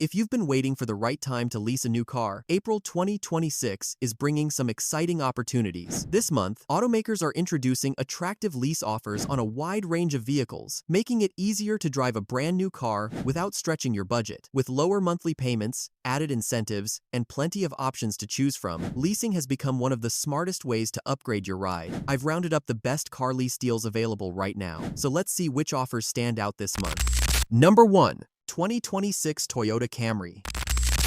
If you've been waiting for the right time to lease a new car, April 2026 is bringing some exciting opportunities. This month, automakers are introducing attractive lease offers on a wide range of vehicles, making it easier to drive a brand new car without stretching your budget. With lower monthly payments, added incentives, and plenty of options to choose from, leasing has become one of the smartest ways to upgrade your ride. I've rounded up the best car lease deals available right now, so let's see which offers stand out this month. Number 1. 2026 Toyota Camry.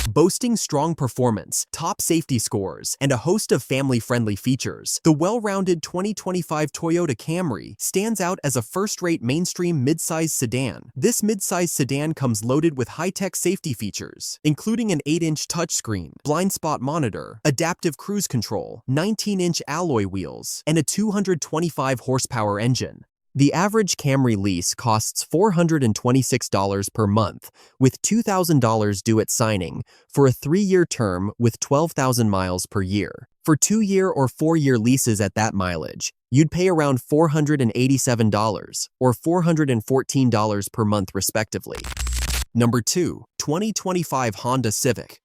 Boasting strong performance, top safety scores, and a host of family-friendly features, the well-rounded 2025 Toyota Camry stands out as a first-rate mainstream mid-size sedan. This mid-size sedan comes loaded with high-tech safety features, including an 8-inch touchscreen, blind spot monitor, adaptive cruise control, 19-inch alloy wheels, and a 225 horsepower engine. The average Camry lease costs $426 per month, with $2,000 due at signing, for a 3-year term with 12,000 miles per year. For 2-year or 4-year leases at that mileage, you'd pay around $487 or $414 per month respectively. Number 2. 2025 Honda Civic.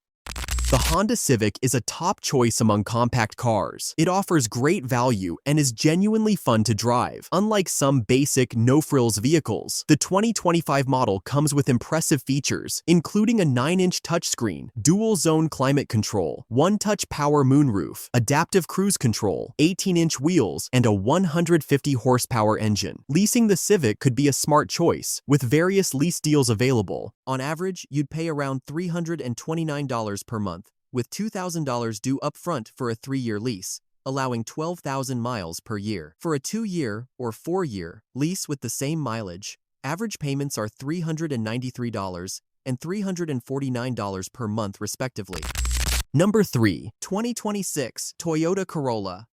The Honda Civic is a top choice among compact cars. It offers great value and is genuinely fun to drive. Unlike some basic, no-frills vehicles, the 2025 model comes with impressive features, including a 9-inch touchscreen, dual-zone climate control, one-touch power moonroof, adaptive cruise control, 18-inch wheels, and a 150-horsepower engine. Leasing the Civic could be a smart choice, with various lease deals available. On average, you'd pay around $329 per month, with $2,000 due upfront for a 3-year lease, allowing 12,000 miles per year. For a 2-year or 4-year lease with the same mileage, average payments are $393 and $349 per month respectively. Number 3. 2026 Toyota Corolla.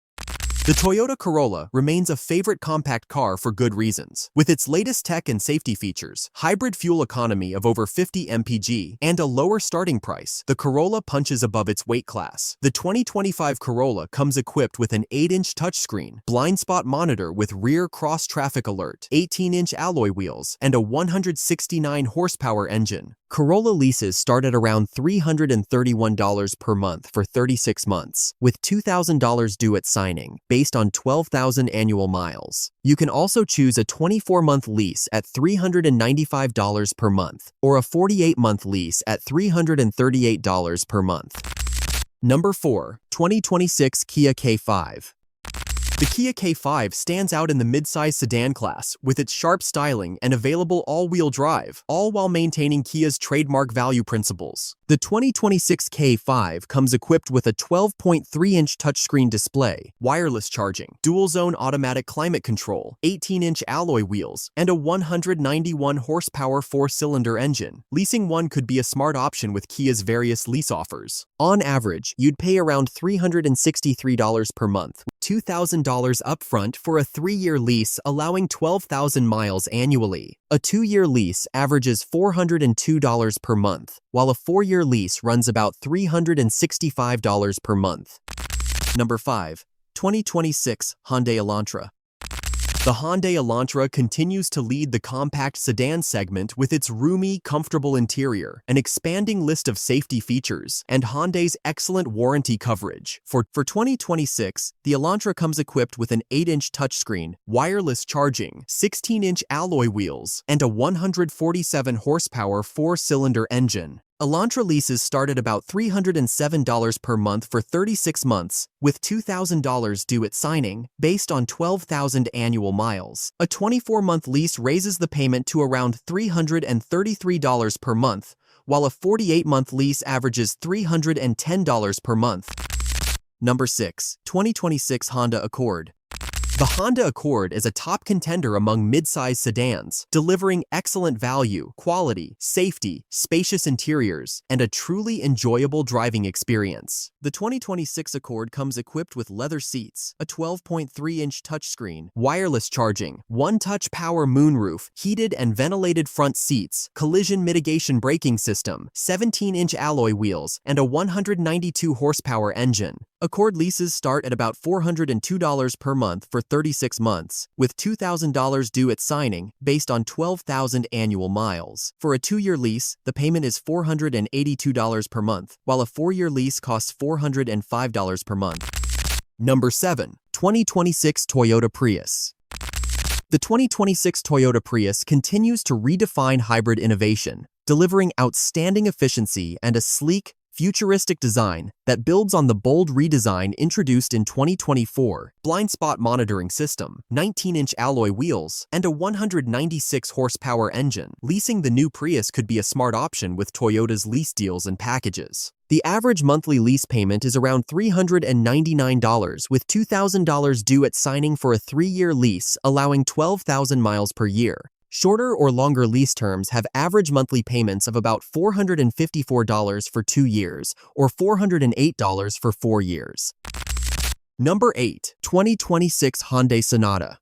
The Toyota Corolla remains a favorite compact car for good reasons. With its latest tech and safety features, hybrid fuel economy of over 50 mpg, and a lower starting price, the Corolla punches above its weight class. The 2025 Corolla comes equipped with an 8-inch touchscreen, blind spot monitor with rear cross-traffic alert, 18-inch alloy wheels, and a 169 horsepower engine. Corolla leases start at around $331 per month for 36 months, with $2,000 due at signing, based on 12,000 annual miles. You can also choose a 24-month lease at $395 per month, or a 48-month lease at $338 per month. Number 4. 2026 Kia K5. The Kia K5 stands out in the midsize sedan class with its sharp styling and available all-wheel drive, all while maintaining Kia's trademark value principles. The 2026 K5 comes equipped with a 12.3-inch touchscreen display, wireless charging, dual-zone automatic climate control, 18-inch alloy wheels, and a 191-horsepower 4-cylinder engine. Leasing one could be a smart option with Kia's various lease offers. On average, you'd pay around $363 per month, $2,000 upfront for a 3-year lease allowing 12,000 miles annually. A 2-year lease averages $402 per month, while a 4-year lease runs about $365 per month. Number 5. 2026 Hyundai Elantra. The Hyundai Elantra continues to lead the compact sedan segment with its roomy, comfortable interior, an expanding list of safety features, and Hyundai's excellent warranty coverage. For 2026, the Elantra comes equipped with an 8-inch touchscreen, wireless charging, 16-inch alloy wheels, and a 147-horsepower 4-cylinder engine. Elantra leases start at about $307 per month for 36 months, with $2,000 due at signing, based on 12,000 annual miles. A 24-month lease raises the payment to around $333 per month, while a 48-month lease averages $310 per month. Number 6. 2026 Honda Accord. The Honda Accord is a top contender among mid-size sedans, delivering excellent value, quality, safety, spacious interiors, and a truly enjoyable driving experience. The 2026 Accord comes equipped with leather seats, a 12.3-inch touchscreen, wireless charging, one-touch power moonroof, heated and ventilated front seats, collision mitigation braking system, 17-inch alloy wheels, and a 192-horsepower engine. Accord leases start at about $402 per month for 36 months, with $2,000 due at signing based on 12,000 annual miles. For a 2-year lease, the payment is $482 per month, while a 4-year lease costs $405 per month. Number 7. 2026 Toyota Prius. The 2026 Toyota Prius continues to redefine hybrid innovation, delivering outstanding efficiency and a sleek, futuristic design that builds on the bold redesign introduced in 2024, blind spot monitoring system, 19-inch alloy wheels, and a 196 horsepower engine. Leasing the new Prius could be a smart option with Toyota's lease deals and packages. The average monthly lease payment is around $399, with $2,000 due at signing for a 3-year lease, allowing 12,000 miles per year. Shorter or longer lease terms have average monthly payments of about $454 for 2 years or $408 for 4 years. Number 8. 2026 Hyundai Sonata.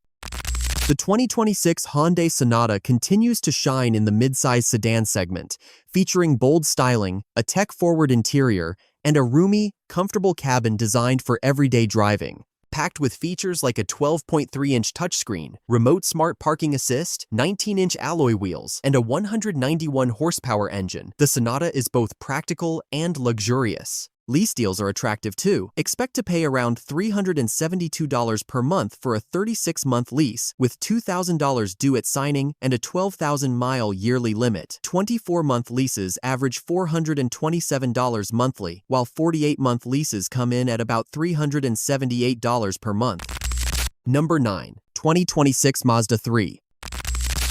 The 2026 Hyundai Sonata continues to shine in the midsize sedan segment, featuring bold styling, a tech-forward interior, and a roomy, comfortable cabin designed for everyday driving. Packed with features like a 12.3-inch touchscreen, remote smart parking assist, 19-inch alloy wheels, and a 191 horsepower engine, the Sonata is both practical and luxurious. Lease deals are attractive too. Expect to pay around $372 per month for a 36-month lease, with $2,000 due at signing and a 12,000-mile yearly limit. 24-month leases average $427 monthly, while 48-month leases come in at about $378 per month. Number 9. 2026 Mazda 3.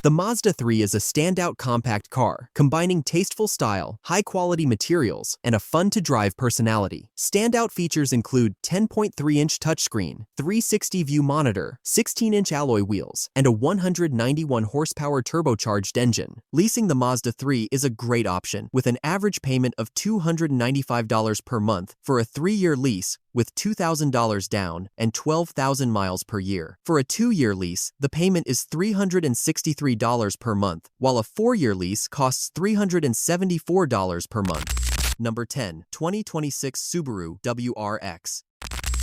The Mazda 3 is a standout compact car, combining tasteful style, high-quality materials, and a fun-to-drive personality. Standout features include 10.3-inch touchscreen, 360-view monitor, 16-inch alloy wheels, and a 191 horsepower turbocharged engine. Leasing the Mazda 3 is a great option, with an average payment of $295 per month for a 3-year lease, with $2,000 down and 12,000 miles per year. For a 2-year lease, the payment is $363 per month, while a 4-year lease costs $374 per month. Number 10. 2026 Subaru WRX.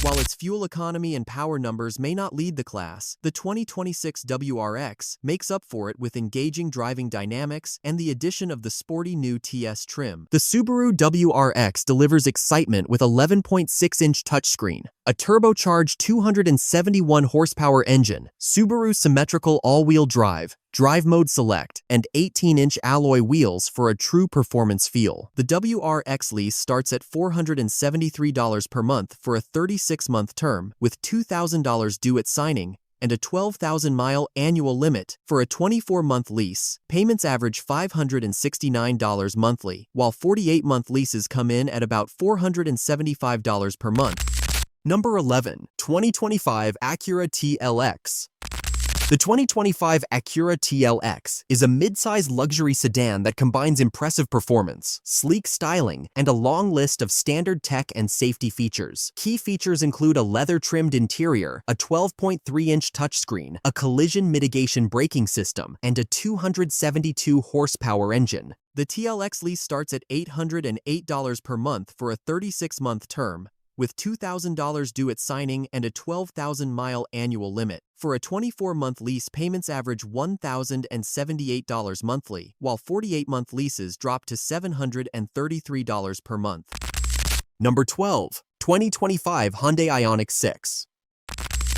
While its fuel economy and power numbers may not lead the class, the 2026 WRX makes up for it with engaging driving dynamics and the addition of the sporty new TS trim. The Subaru WRX delivers excitement with 11.6-inch touchscreen, a turbocharged 271 horsepower engine, Subaru symmetrical all-wheel drive mode select, and 18-inch alloy wheels for a true performance feel. The WRX lease starts at $473 per month for a 36-month term, with $2,000 due at signing and a 12,000-mile annual limit. For a 24-month lease, payments average $569 monthly, while 48-month leases come in at about $475 per month. Number 11. 2025 Acura TLX. The 2025 Acura TLX is a mid-size luxury sedan that combines impressive performance, sleek styling, and a long list of standard tech and safety features. Key features include a leather-trimmed interior, a 12.3-inch touchscreen, a collision mitigation braking system, and a 272 horsepower engine. The TLX lease starts at $808 per month for a 36-month term, with $2,000 due at signing and a 12,000-mile annual limit. For a 24-month lease, payments average $1,078 monthly, while 48-month leases drop to $733 per month. Number 12. 2025 Hyundai Ioniq 6.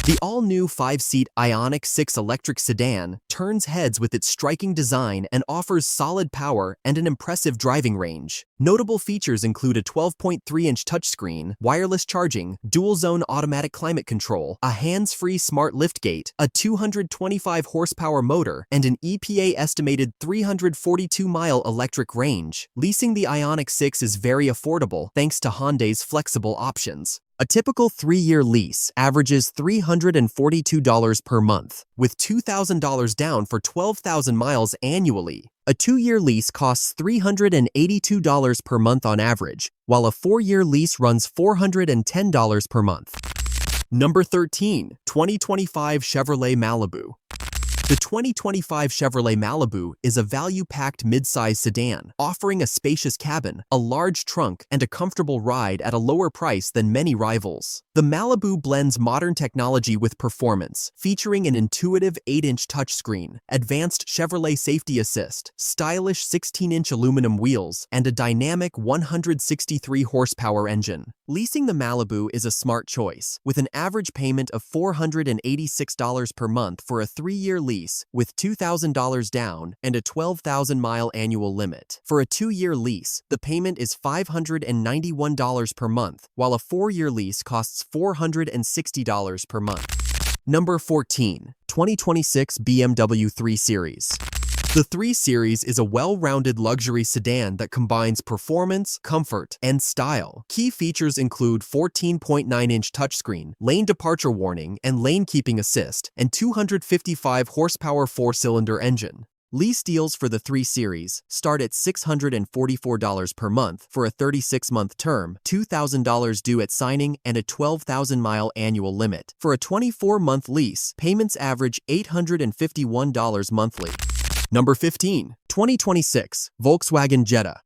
The all-new 5-seat Ioniq 6 electric sedan turns heads with its striking design and offers solid power and an impressive driving range. Notable features include a 12.3-inch touchscreen, wireless charging, dual-zone automatic climate control, a hands-free smart liftgate, a 225 horsepower motor, and an EPA-estimated 342-mile electric range. Leasing the Ioniq 6 is very affordable thanks to Hyundai's flexible options. A typical 3-year lease averages $342 per month, with $2,000 down for 12,000 miles annually. A 2-year lease costs $382 per month on average, while a 4-year lease runs $410 per month. Number 13. 2025 Chevrolet Malibu. The 2025 Chevrolet Malibu is a value-packed mid-size sedan, offering a spacious cabin, a large trunk, and a comfortable ride at a lower price than many rivals. The Malibu blends modern technology with performance, featuring an intuitive 8-inch touchscreen, advanced Chevrolet Safety Assist, stylish 16-inch aluminum wheels, and a dynamic 163 horsepower engine. Leasing the Malibu is a smart choice, with an average payment of $486 per month for a 3-year lease with $2,000 down and a 12,000-mile annual limit. For a 2-year lease, the payment is $591 per month, while a 4-year lease costs $460 per month. Number 14. 2026 BMW 3 Series. The 3 Series is a well-rounded luxury sedan that combines performance, comfort, and style. Key features include 14.9-inch touchscreen, lane departure warning and lane keeping assist, and 255 horsepower 4-cylinder engine. Lease deals for the 3 Series start at $644 per month for a 36-month term, $2,000 due at signing, and a 12,000-mile annual limit. For a 24-month lease, payments average $851 monthly. Number 15. 2026 Volkswagen Jetta.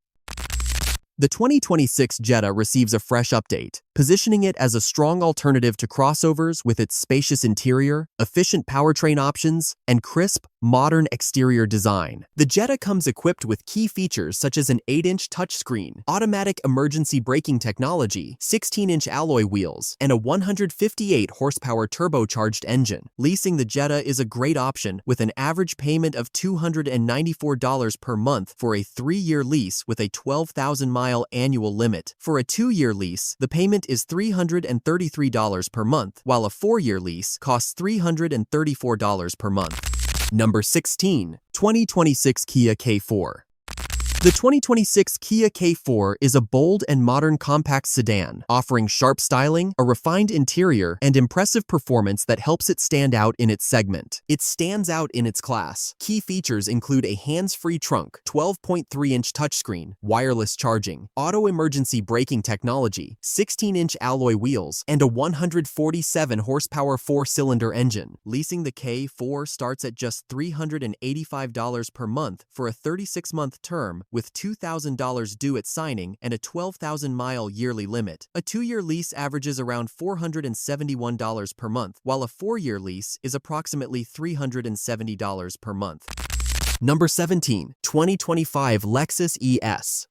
The 2026 Jetta receives a fresh update, positioning it as a strong alternative to crossovers with its spacious interior, efficient powertrain options, and crisp, modern exterior design. The Jetta comes equipped with key features such as an 8-inch touchscreen, automatic emergency braking technology, 16-inch alloy wheels, and a 158 horsepower turbocharged engine. Leasing the Jetta is a great option with an average payment of $294 per month for a 3-year lease with a 12,000-mile annual limit. For a 2-year lease, the payment is $333 per month, while a 4-year lease costs $334 per month. Number 16. 2026 Kia K4. The 2026 Kia K4 is a bold and modern compact sedan, offering sharp styling, a refined interior, and impressive performance that helps it stand out in its segment. It stands out in its class. Key features include a hands-free trunk, 12.3-inch touchscreen, wireless charging, auto emergency braking technology, 16-inch alloy wheels, and a 147 horsepower 4-cylinder engine. Leasing the K4 starts at just $385 per month for a 36-month term, with $2,000 due at signing and a 12,000-mile yearly limit. A 2-year lease averages around $471 per month, while a 4-year lease is approximately $370 per month. Number 17. 2025 Lexus ES.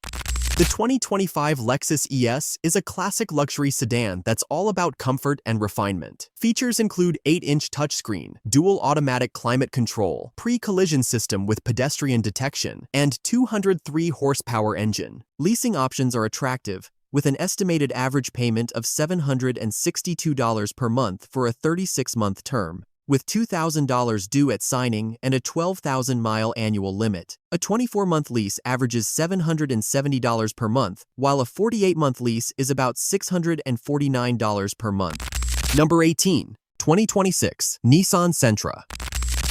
The 2025 Lexus ES is a classic luxury sedan that's all about comfort and refinement. Features include 8-inch touchscreen, dual automatic climate control, pre-collision system with pedestrian detection, and 203 horsepower engine. Leasing options are attractive, with an estimated average payment of $762 per month for a 36-month term, with $2,000 due at signing and a 12,000-mile annual limit. A 24-month lease averages $770 per month, while a 48-month lease is about $649 per month. Number 18. 2026 Nissan Sentra.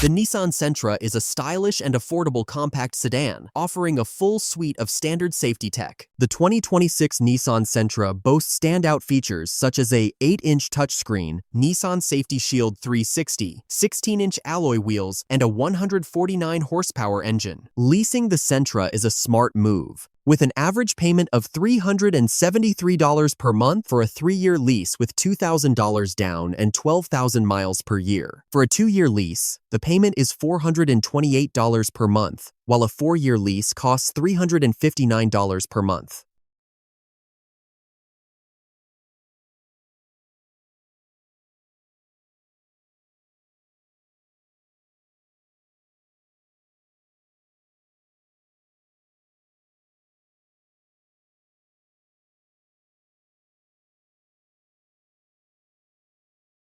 The Nissan Sentra is a stylish and affordable compact sedan, offering a full suite of standard safety tech. The 2026 Nissan Sentra boasts standout features such as a 8-inch touchscreen, Nissan Safety Shield 360, 16-inch alloy wheels, and a 149 horsepower engine. Leasing the Sentra is a smart move, with an average payment of $373 per month for a 3-year lease with $2,000 down and 12,000 miles per year. For a 2-year lease, the payment is $428 per month, while a 4-year lease costs $359 per month.